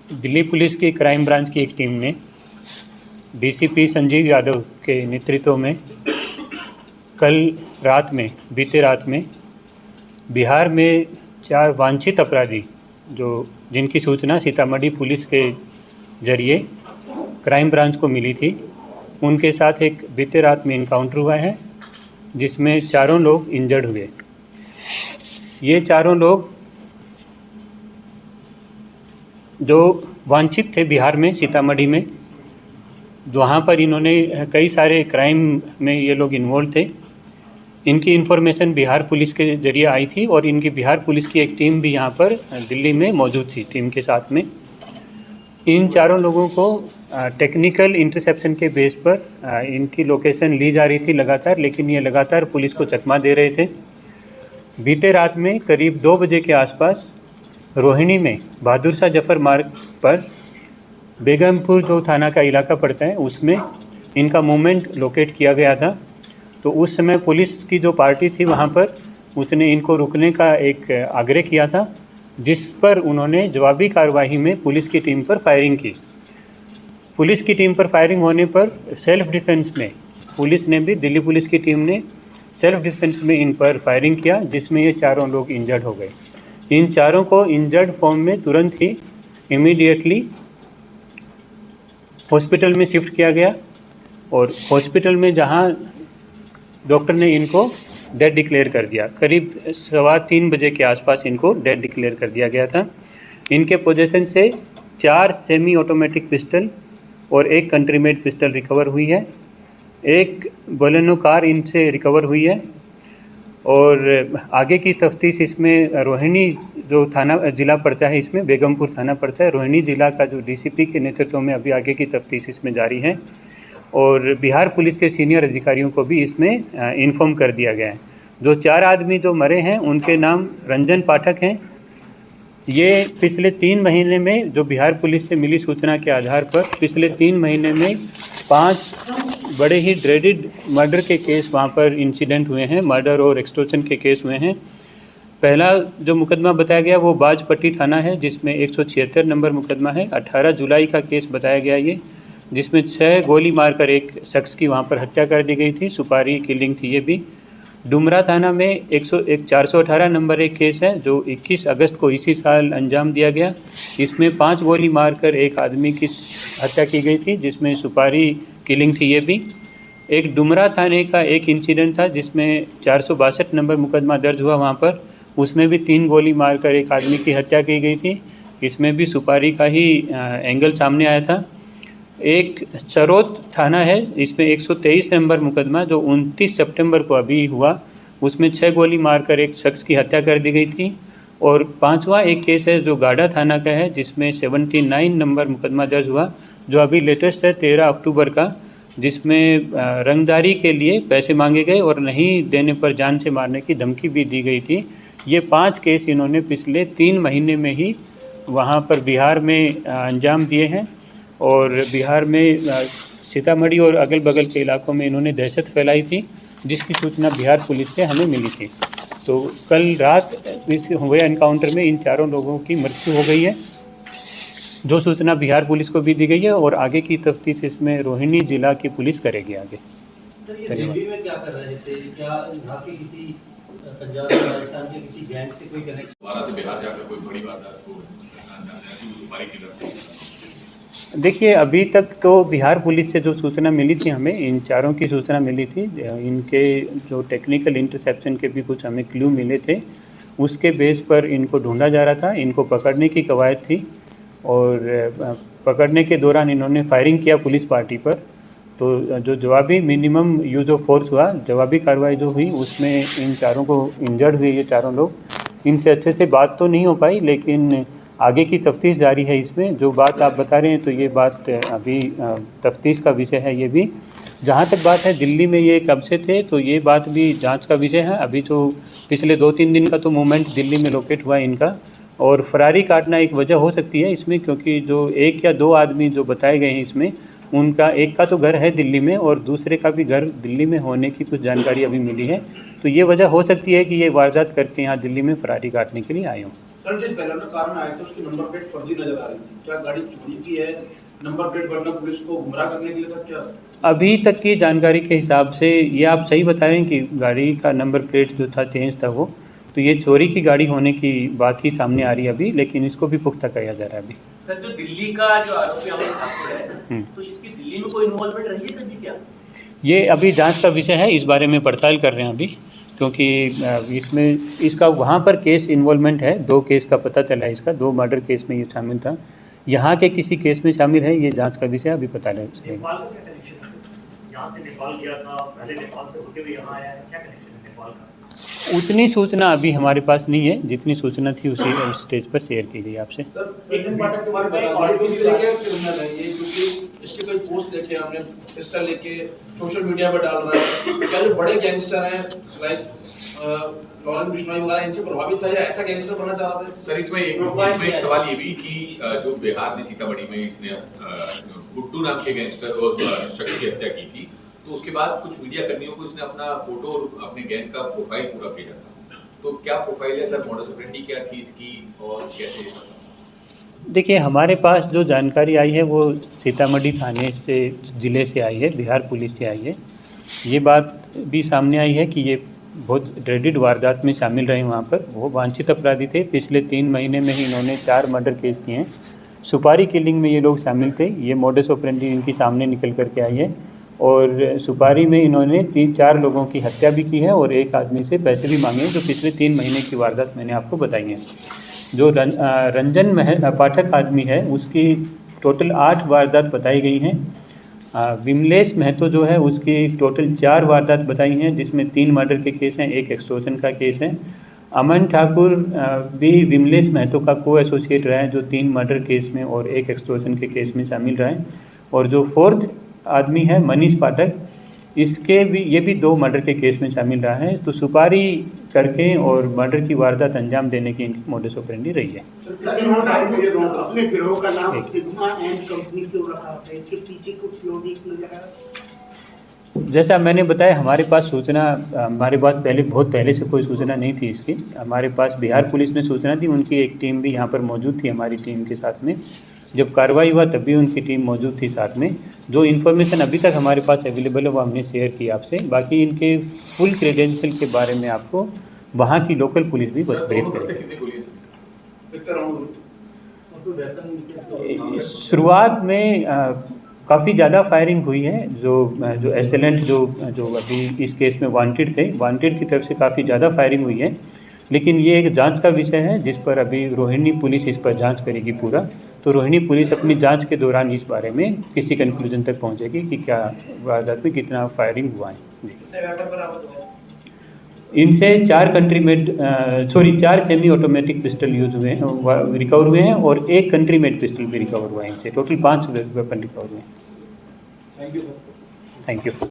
Delhi police की crime branch की एक टीम ने डीसीपी संजीव यादव के नेतृत्व में बीते रात में बिहार में 4 वांछित अपराधी जिनकी सूचना सीतामढ़ी पुलिस के जरिए क्राइम ब्रांच को मिली थी, उनके साथ एक बीते रात में इनकाउंटर हुआ है जिसमें चारों लोग इंजर्ड हुए। ये चारों लोग जो वांछित थे बिहार में सीतामढ़ी में, वहाँ पर इन्होंने कई सारे क्राइम में ये लोग इन्वॉल्व थे। इनकी इन्फॉर्मेशन बिहार पुलिस के जरिए आई थी और इनकी बिहार पुलिस की एक टीम भी यहाँ पर दिल्ली में मौजूद थी टीम के साथ में। इन चारों लोगों को टेक्निकल इंटरसेप्शन के बेस पर इनकी लोकेशन ली जा रही थी लगातार, लेकिन ये लगातार पुलिस को चकमा दे रहे थे। बीते रात में करीब 2 बजे के आसपास रोहिणी में बहादुर शाह जफर मार्ग पर बेगमपुर जो थाना का इलाका पड़ता है उसमें इनका मूवमेंट लोकेट किया गया था। तो उस समय पुलिस की जो पार्टी थी वहाँ पर उसने इनको रुकने का एक आग्रह किया था, जिस पर उन्होंने जवाबी कार्रवाई में पुलिस की टीम पर फायरिंग की। पुलिस की टीम पर फायरिंग होने पर सेल्फ डिफेंस में दिल्ली पुलिस की टीम ने सेल्फ डिफेंस में इन पर फायरिंग किया, जिसमें ये चारों लोग इंजर्ड हो गए। इन चारों को इंजर्ड फॉर्म में तुरंत ही इमीडिएटली हॉस्पिटल में शिफ्ट किया गया और हॉस्पिटल में जहां डॉक्टर ने इनको डेड डिक्लेयर कर दिया। करीब 3:15 बजे के आसपास इनको डेड डिक्लेयर कर दिया गया था। इनके पोजीशन से 4 सेमी ऑटोमेटिक पिस्टल और 1 कंट्री मेड पिस्टल रिकवर हुई है। एक बोलेनो कार इनसे रिकवर हुई है और आगे की तफ्तीश इसमें रोहिणी जो थाना ज़िला पड़ता है, इसमें बेगमपुर थाना पड़ता है, रोहिणी ज़िला का जो डीसीपी के नेतृत्व में अभी आगे की तफ्तीश इसमें जारी है और बिहार पुलिस के सीनियर अधिकारियों को भी इसमें इन्फॉर्म कर दिया गया है। जो 4 आदमी जो मरे हैं उनके नाम रंजन पाठक हैं। ये पिछले 3 महीने में जो बिहार पुलिस से मिली सूचना के आधार पर पिछले 3 महीने में 5 बड़े ही ड्रेडेड मर्डर के केस वहाँ पर इंसिडेंट हुए हैं, मर्डर और एक्सटॉर्शन के केस हुए हैं। पहला जो मुकदमा बताया गया वो बाजपट्टी थाना है, जिसमें 176 नंबर मुकदमा है। 18 जुलाई का केस बताया गया ये, जिसमें 6 गोली मारकर एक शख्स की वहाँ पर हत्या कर दी गई थी, सुपारी किलिंग थी ये भी। डुमरा थाना में 418 नंबर एक केस है जो 21 अगस्त को इसी साल अंजाम दिया गया। इसमें 5 गोली मारकर एक आदमी की हत्या की गई थी, जिसमें सुपारी किलिंग थी ये भी। एक डुमरा थाने का एक इंसिडेंट था जिसमें 462 नंबर मुकदमा दर्ज हुआ वहाँ पर, उसमें भी 3 गोली मारकर एक आदमी की हत्या की गई थी। इसमें भी सुपारी का ही एंगल सामने आया था। एक चरोत थाना है, इसमें 123 नंबर मुकदमा जो 29 सितंबर को अभी हुआ, उसमें 6 गोली मारकर एक शख्स की हत्या कर दी गई थी। और 5वां एक केस है जो गाड़ा थाना का है, जिसमें 79 नंबर मुकदमा दर्ज हुआ जो अभी लेटेस्ट है 13 अक्टूबर का, जिसमें रंगदारी के लिए पैसे मांगे गए और नहीं देने पर जान से मारने की धमकी भी दी गई थी। ये 5 केस इन्होंने पिछले 3 महीने में ही वहाँ पर बिहार में अंजाम दिए हैं और बिहार में सीतामढ़ी और अगल बगल के इलाकों में इन्होंने दहशत फैलाई थी, जिसकी सूचना बिहार पुलिस से हमें मिली थी। तो कल रात इस हुए एनकाउंटर में इन चारों लोगों की मृत्यु हो गई है, जो सूचना बिहार पुलिस को भी दी गई है और आगे की तफ्तीश इसमें रोहिणी जिला की पुलिस करेगी आगे। दिल्ली में क्या कर रहे थे? क्या यहाँ के किसी पंजाब राजस्थान के किसी गैंग से कोई कनेक्ट? दोबारा से बिहार जाकर कोई बड़ी बात को सुपारी की तरफ? देखिए, अभी तक तो बिहार पुलिस से जो सूचना मिली थी हमें, इन चारों की सूचना मिली थी, इनके जो टेक्निकल इंटरसेप्शन के भी कुछ हमें क्लू मिले थे, उसके बेस पर इनको ढूंढा जा रहा था। इनको पकड़ने की कवायद थी और पकड़ने के दौरान इन्होंने फायरिंग किया पुलिस पार्टी पर। तो जो जवाबी मिनिमम यूज़ ऑफ फोर्स हुआ, जवाबी कार्रवाई जो हुई उसमें इन चारों को इंजर्ड हुए। ये चारों लोग, इनसे अच्छे से बात तो नहीं हो पाई, लेकिन आगे की तफ्तीश जारी है इसमें। जो बात आप बता रहे हैं तो ये बात अभी तफ्तीश का विषय है ये भी। जहाँ तक बात है दिल्ली में ये कब से थे, तो ये बात भी जांच का विषय है। अभी तो पिछले 2-3 दिन का तो मूवमेंट दिल्ली में लोकेट हुआ इनका, और फरारी काटना एक वजह हो सकती है इसमें, क्योंकि जो 1 या 2 आदमी जो बताए गए हैं इसमें, उनका एक का तो घर है दिल्ली में और दूसरे का भी घर दिल्ली में होने की कुछ जानकारी अभी मिली है। तो ये वजह हो सकती है कि ये वारदात करके यहाँ दिल्ली में फरारी काटने के लिए आए हों। सर जिस बैनर का कारण आया था उसकी नंबर प्लेट फर्जी नजर आ रही थी, क्या गाड़ी चोरी की है? नंबर प्लेट बनना पुलिस को गुमराह करने के लिए था क्या? अभी तक की जानकारी के हिसाब से ये आप सही बता रहे हैं कि गाड़ी का नंबर प्लेट जो था चेंज था वो, तो ये चोरी की गाड़ी होने की बात ही सामने आ रही है अभी, लेकिन इसको भी पुख्ता किया जा रहा है अभी। सर जो दिल्ली का जो आरोपी अमित ठाकुर है, तो इसकी दिल्ली में कोई इन्वॉल्वमेंट रही है तभी क्या? ये अभी जांच का विषय है, इस बारे में पड़ताल कर रहे हैं अभी, क्योंकि इसमें इसका वहाँ पर केस इन्वॉल्वमेंट है, 2 केस का पता चला है इसका, 2 मर्डर केस में ये शामिल था। यहाँ के किसी केस में शामिल है, ये जांच का विषय अभी पता नहीं चलेगा। नेपाल का क्या कनेक्शन है? यहाँ से नेपाल गया था, पहले नेपाल से होते हुए यहाँ आया है, क्या कनेक्शन है नेपाल का? उतनी सूचना अभी हमारे पास नहीं है, जितनी सूचना थी उसी स्टेज पर शेयर की गई आपसे। सर रंजन पाठक के बारे में बता दीजिए, किस तरीके से क्रिमिनल है ये, क्योंकि इसकी कोई पोस्ट लेके हमने पिस्टल लेके सोशल मीडिया पर डाल रहा है, क्या जो बड़े गैंगस्टर हैं लाइक लॉरेंस बिश्नोई वगैरह इनसे प्रभावित था या ऐसा गैंगस्टर बनना चाह रहा था? सर इसमें एक सवाल ये भी कि जो बिहार में सीतामढ़ी में इसने गुड्डू नाम के गैंगस्टर और शख्स की हत्या की थी, तो उसके बाद कुछ मीडिया कर्मियों को इसने अपना फोटो और अपने गैंग का प्रोफाइल पूरा भेजा था, तो क्या प्रोफाइल है सर, मॉडस ऑपरेंडी क्या थी इसकी और कैसे? देखिए, हमारे पास जो जानकारी आई है वो सीतामढ़ी थाने से, ज़िले से आई है, बिहार पुलिस से आई है। ये बात भी सामने आई है कि ये बहुत ड्रेडेड वारदात में शामिल रहे वहाँ पर, वो वांछित अपराधी थे। पिछले 3 महीने में ही इन्होंने 4 मर्डर केस किए हैं, सुपारी किलिंग में ये लोग शामिल थे। ये मॉडस ऑपरेंडी इनकी सामने निकल करके आई है और सुपारी में इन्होंने 3-4 लोगों की हत्या भी की है और एक आदमी से पैसे भी मांगे हैं, जो पिछले 3 महीने की वारदात मैंने आपको बताई है। जो रंजन पाठक आदमी है उसकी टोटल 8 वारदात बताई गई हैं। विमलेश महतो जो है उसकी टोटल 4 वारदात बताई हैं, जिसमें 3 मर्डर के केस हैं, 1 एक्सटॉर्शन का केस है। अमन ठाकुर भी विमलेश महतो का को एसोसिएट रहा है, जो 3 मर्डर केस में और 1 एक्सटॉर्शन के केस में शामिल रहा है। और जो 4th आदमी है मनीष पाठक, इसके भी ये भी 2 मर्डर के केस में शामिल रहा है। तो सुपारी करके और मर्डर की वारदात अंजाम देने की इनकी मोडस ऑपरेंडी रही है। अपने गिरोह का नाम सिग्मा एंड कंपनी क्यों रखा है? इसके पीछे कुछ लॉजिक नजर आया? जैसा मैंने बताया, हमारे पास सूचना, हमारे पास बहुत पहले से कोई सूचना नहीं थी इसकी। हमारे पास बिहार पुलिस ने सूचना दी, उनकी एक टीम भी यहाँ पर मौजूद थी हमारी टीम के साथ में। जब कार्रवाई हुआ तब भी उनकी टीम मौजूद थी साथ में। जो इन्फॉर्मेशन अभी तक हमारे पास अवेलेबल है वो हमने शेयर की आपसे। बाकी इनके फुल क्रेडेंशियल के बारे में आपको वहाँ की लोकल पुलिस भी ब्रीफ करेगी। शुरुआत में काफ़ी ज़्यादा फायरिंग हुई है। जो एसेलेंट जो अभी इस केस में वांटेड थे, वांटेड की तरफ से काफ़ी ज़्यादा फायरिंग हुई है। लेकिन ये एक जांच का विषय है जिस पर अभी रोहिणी पुलिस इस पर जांच करेगी पूरा। तो रोहिणी पुलिस अपनी जांच के दौरान इस बारे में किसी कंक्लूजन तक पहुंचेगी कि क्या वारदात में कितना फायरिंग हुआ है। इनसे 4 सेमी ऑटोमेटिक पिस्टल यूज हुए हैं, रिकवर हुए हैं, और 1 कंट्री मेड पिस्टल भी रिकवर हुआ है इनसे। टोटल 5 वेपन रिकवर हुए हैं। Thank you. Thank you.